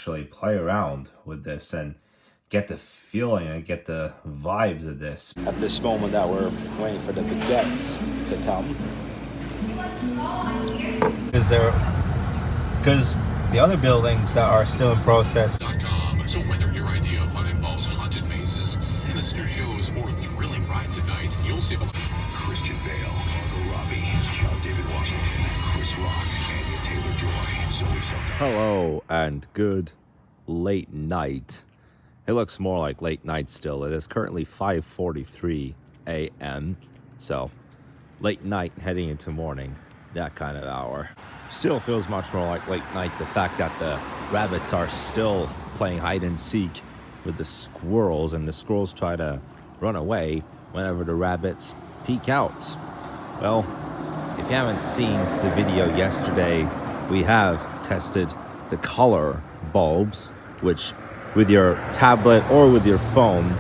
actually play around with this and get the feeling and get the vibes of this. At this moment that we're waiting for the baguettes to come. Because the other buildings that are still in process. So whether your idea of fun involves haunted mazes, sinister shows, or thrilling rides at night, you'll save a Christian Bale, Margot Robbie, John David Washington, Chris Rock, Anya Taylor-Joy, Zoe Saldana. Hello and good late night. It looks more like late night still. It is currently 5:43 a.m. So late night heading into morning, that kind of hour. Still feels much more like late night. The fact that the rabbits are still playing hide and seek with the squirrels, and the squirrels try to run away whenever the rabbits peek out. Well, if you haven't seen the video yesterday, we have tested the color bulbs, which with your tablet or with your phone,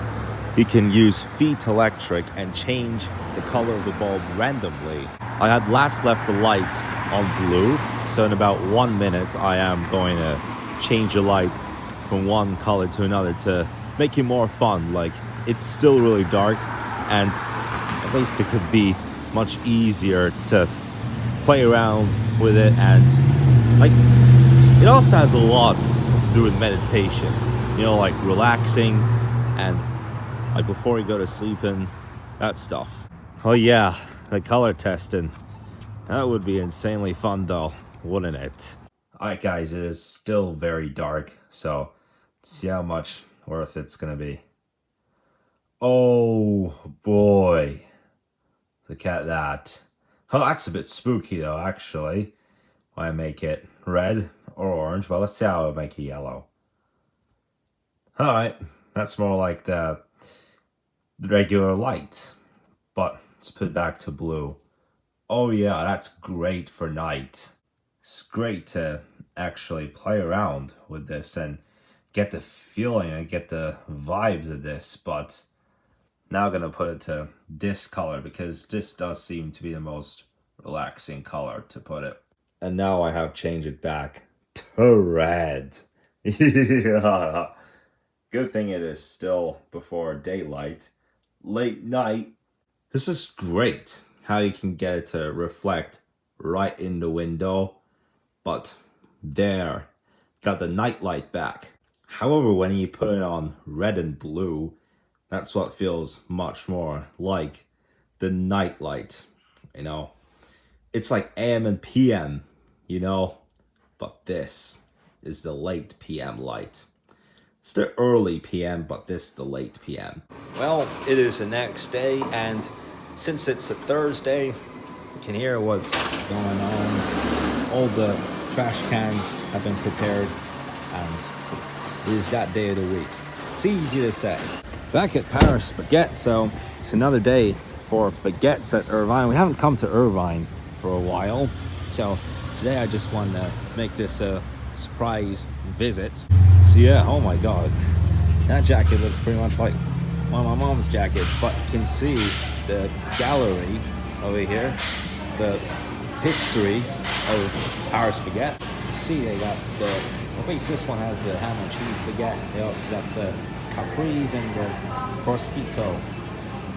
you can use Feit Electric and change the color of the bulb randomly. I had last left the light on blue, so in about 1 minute I am going to change the light from one color to another to make it more fun. Like, it's still really dark, and at least it could be much easier to play around with it, and like, it also has a lot to do with meditation, you know, like relaxing and like before you go to sleep and that stuff. Oh yeah, the color testing. That would be insanely fun though, wouldn't it? Alright guys, it is still very dark, so see how much worth it's gonna be. Oh boy. Look at that. Oh, that's a bit spooky though, actually. Why make it red or orange? Well, let's see how I make it yellow. Alright, that's more like the regular light, but let's put it back to blue. Oh yeah, that's great for night. It's great to actually play around with this and get the feeling and get the vibes of this, but now I'm gonna put it to this color because this does seem to be the most relaxing color to put it. And now I have changed it back to red. Yeah. Good thing it is still before daylight. Late night. This is great how you can get it to reflect right in the window, but there, got the night light back. However, when you put it on red and blue, that's what feels much more like the night light, you know. It's like AM and PM, you know, but this is the late PM light. It's the early PM, but this is the late PM. Well, it is the next day, and since it's a Thursday, you can hear what's going on. All the trash cans have been prepared, and it is that day of the week. It's easy to say. Back at Paris Baguette, so it's another day for baguettes at Irvine. We haven't come to Irvine for a while, so today I just wanted to make this a surprise visit. So yeah, oh my god, that jacket looks pretty much like one of my mom's jackets, but you can see the gallery over here, the history of Paris Baguette. You see they got the, at least this one has the ham and cheese baguette. They also got the capris and the prosciutto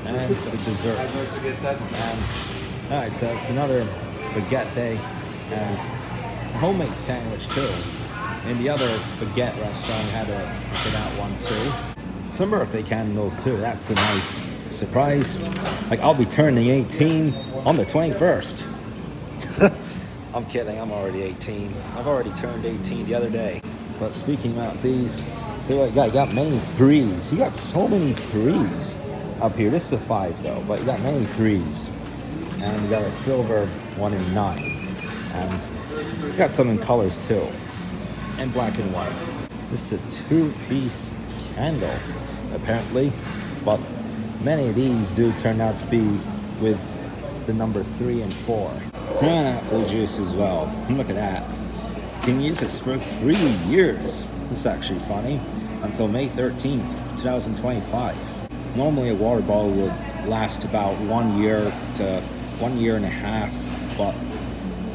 and the desserts. And alright, so it's another baguette day and a homemade sandwich too. In the other baguette restaurant, had to get out one too. Some birthday candles too. That's a nice surprise. Like, I'll be turning 18 on the 21st. I'm kidding, I'm already 18. I've already turned 18 the other day. But speaking about these, so you got many threes. You got so many threes up here. This is a 5 though, but you got many threes. And you got a silver one in 9. And you got some in colors too. And black and white. This is a 2-piece candle, apparently, but many of these do turn out to be with the number 3 and 4. And apple juice as well. Look at that. You can use this for 3 years. This is actually funny. Until May 13th, 2025. Normally a water bottle would last about 1 year to 1.5 years, but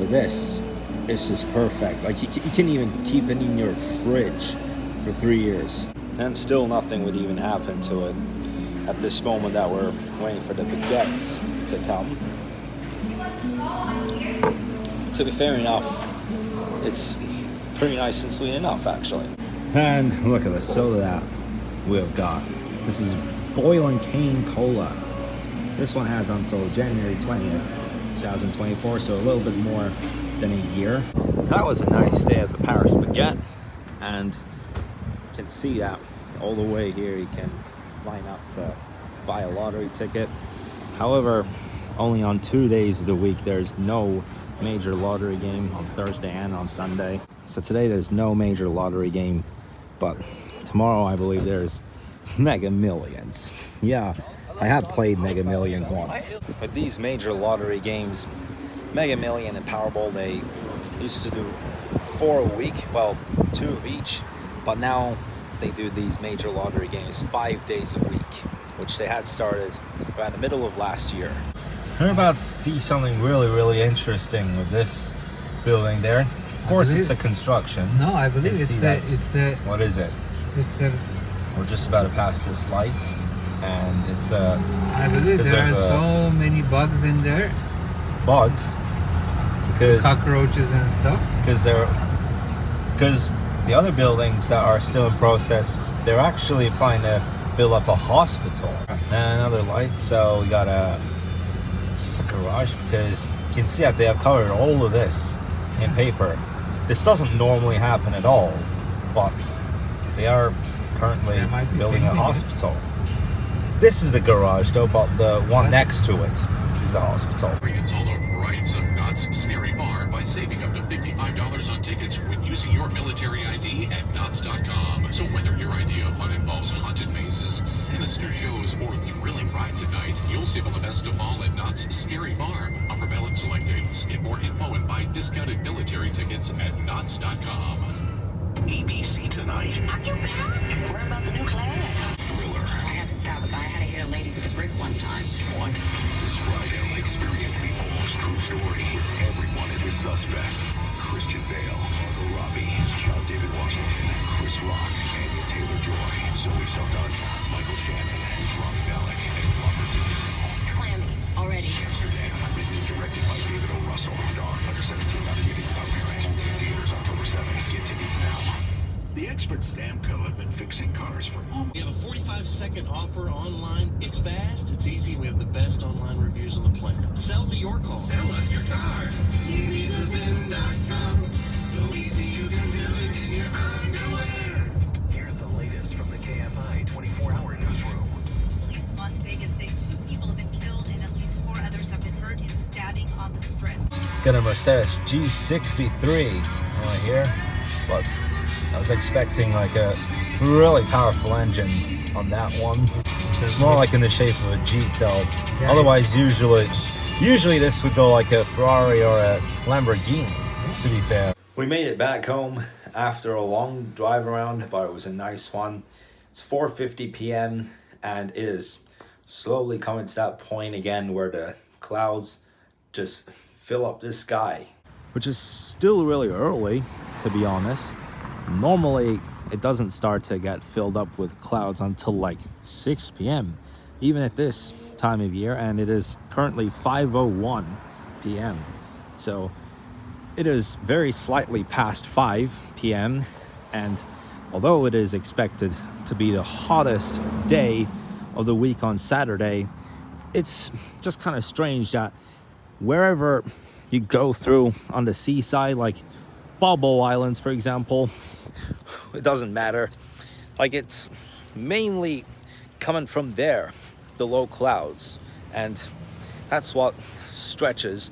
with this, It's just perfect. Like you can even keep it in your fridge for 3 years, and still nothing would even happen to it at this moment that we're waiting for the baguettes to come. To be fair enough, it's pretty nice and sweet enough, actually. And look at the soda that we've got. This is Boiling Cane Cola. This one has until January 20th, 2024, so a little bit more than a year. That was a nice day at the Paris Baguette, and you can see that all the way here. You can line up to buy a lottery ticket. However, only on 2 days of the week there's no major lottery game, on Thursday and on Sunday. So today there's no major lottery game, but tomorrow I believe there's Mega Millions. Yeah, I had played Mega Millions once. With these major lottery games, Mega Million and Powerball, they used to do 4 a week, well, 2 of each, but now they do these major lottery games 5 days a week, which they had started around the middle of last year. We're about to see something really interesting with this building there. Of course, it's a construction. No, I believe it's a. What is it? It's a. We're just about to pass this light, and it's a. I believe there are so many bugs in there. Bugs, because cockroaches and stuff. Because the other buildings that are still in process, they're actually trying to build up a hospital. And another light, so we got a garage, because you can see that they have covered all of this in paper. This doesn't normally happen at all, but they are currently building a hospital. This is the garage though, but the one next to it is the hospital. Experience all the rights of Knott's Scary Farm by saving up to $55 on tickets when using your military ID at Knott's.com. So whether your idea of fun involves haunted mazes, sinister shows, or thrilling rides at night, you'll save on the best of all at Knott's Scary Farm. Offer valid select dates. Get more info and buy discounted military tickets at Knott's.com. ABC tonight. Are you back? What about the new class? Thriller. I had to stab a guy. I had to hit a lady with a brick one time. What? This Friday, experience the almost true story where everyone is a suspect. Christian Bale, Margot Robbie, John David Washington, Chris Rock, Anya Taylor-Joy, Zoe Saldana, Michael Shannon, Rami Malek, and Robert De Niro. Clammy. Already. Amsterdam, written and directed by David O. Russell. Dark, under 17, not admitted without parent. Only in theaters October 7th. Get tickets now. The experts at Amco have been fixing cars for almost... We have a 45-second offer online. It's fast, it's easy, we have the best online reviews on the planet. Sell me your car. Sell us your car. EasyToBin.com. So easy you can do it in your underwear. Here's the latest from the KFI 24-hour newsroom. Police in Las Vegas say 2 people have been killed and at least 4 others have been hurt in a stabbing on the Strip. Got a Mercedes G63 right here, but I was expecting like a really powerful engine on that one. It's more like in the shape of a Jeep though. Yeah. Otherwise, usually this would go like a Ferrari or a Lamborghini, to be fair. We made it back home after a long drive around, but it was a nice one. It's 4:50 p.m. and it is slowly coming to that point again where the clouds just fill up the sky. Which is still really early, to be honest. Normally, it doesn't start to get filled up with clouds until like 6 p.m. even at this time of year, and it is currently 5:01 p.m. So it is very slightly past 5 p.m. and although it is expected to be the hottest day of the week on Saturday, it's just kind of strange that wherever you go through on the seaside, like Balboa Islands, for example, it doesn't matter. Like, it's mainly coming from there, the low clouds, and that's what stretches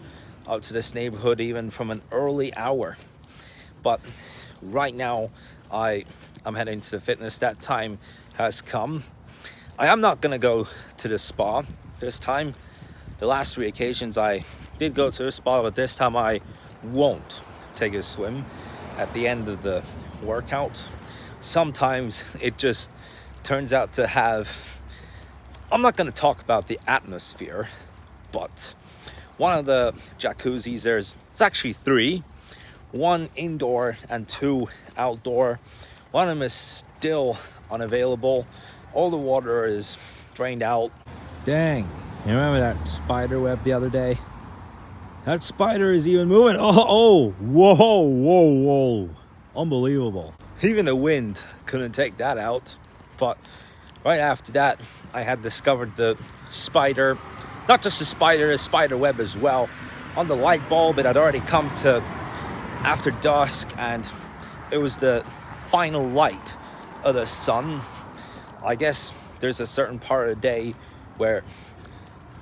out to this neighborhood even from an early hour. But right now, I'm heading to the fitness. That time has come. I am not gonna go to the spa this time. The last 3 occasions I did go to the spa, but this time I won't take a swim at the end of the workout. Sometimes it just turns out to have, I'm not going to talk about the atmosphere, but one of the jacuzzis, it's actually 3. 1 indoor and 2 outdoor. One of them is still unavailable. All the water is drained out. Dang, you remember that spider web the other day? That spider is even moving. Oh, whoa. Unbelievable. Even the wind couldn't take that out. But right after that, I had discovered the spider, not just a spider web as well. On the light bulb, it had already come to after dusk, and it was the final light of the sun. I guess there's a certain part of the day where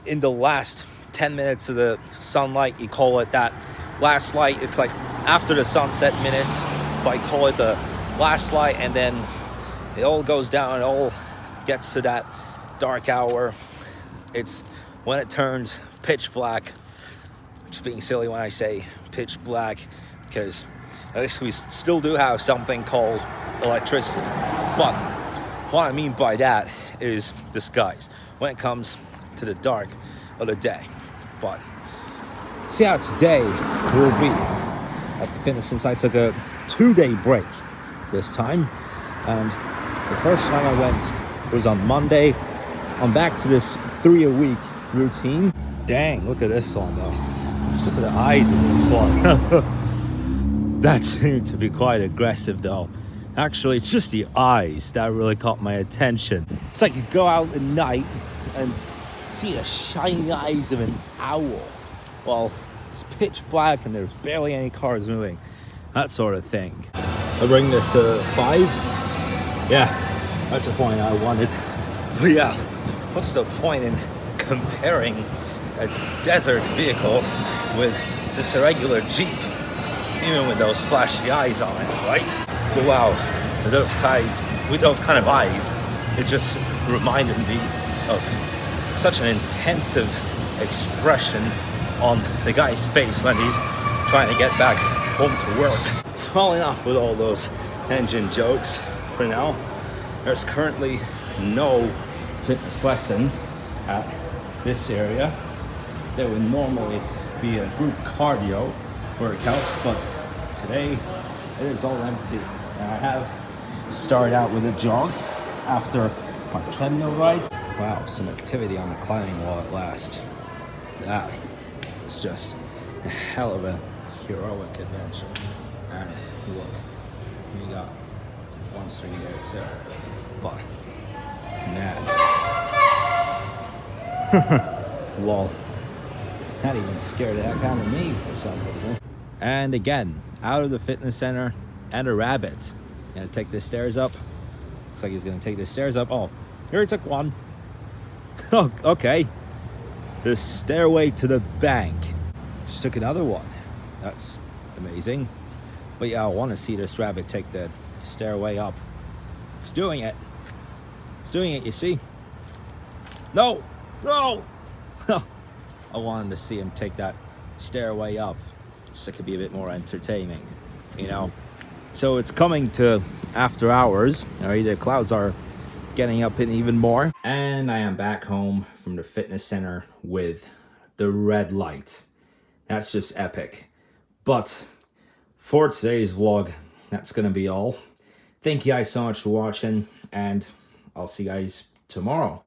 in the last 10 minutes of the sunlight, you call it that last light. It's like after the sunset minute, but I call it the last light, and then it all goes down, it all gets to that dark hour. It's when it turns pitch black. Just being silly when I say pitch black, because at least we still do have something called electricity. But what I mean by that is the skies when it comes to the dark of the day. But see how today will be at the fitness, since I took a 2-day break this time. And the first time I went was on Monday. I'm back to this 3-a-week routine. Dang, look at this one though. Just look at the eyes of this one. That seemed to be quite aggressive though. Actually, it's just the eyes that really caught my attention. It's like you go out at night and see the shiny eyes of an owl. Well, it's pitch black and there's barely any cars moving. That sort of thing. I'll bring this to 5. Yeah, that's the point I wanted. But yeah, what's the point in comparing a desert vehicle with just a regular Jeep, even with those flashy eyes on it, right? But wow, with those kind of eyes, it just reminded me of such an intensive expression on the guy's face when he's trying to get back home to work. Well, enough with all those engine jokes for now. There's currently no fitness lesson at this area. There would normally be a group cardio workout, but today it is all empty. And I have started out with a jog after my treadmill ride. Wow, some activity on the climbing wall at last. That is just a hell of a heroic adventure. And look, we got 1 string there too. But man, lol, not even scared of that kind of me for some reason. And again, out of the fitness center, and a rabbit. Gonna take the stairs up. Looks like he's gonna take the stairs up. Oh, here he took one. Oh, okay. The stairway to the bank. Just took another one. That's amazing. But yeah, I want to see this rabbit take the stairway up. He's doing it. He's doing it, you see? No! No! I wanted to see him take that stairway up, so it could be a bit more entertaining, you know? So it's coming to after hours. Alright, the clouds are getting up in even more. And I am back home from the fitness center with the red light. That's just epic. But for today's vlog, that's gonna be all. Thank you guys so much for watching, and I'll see you guys tomorrow.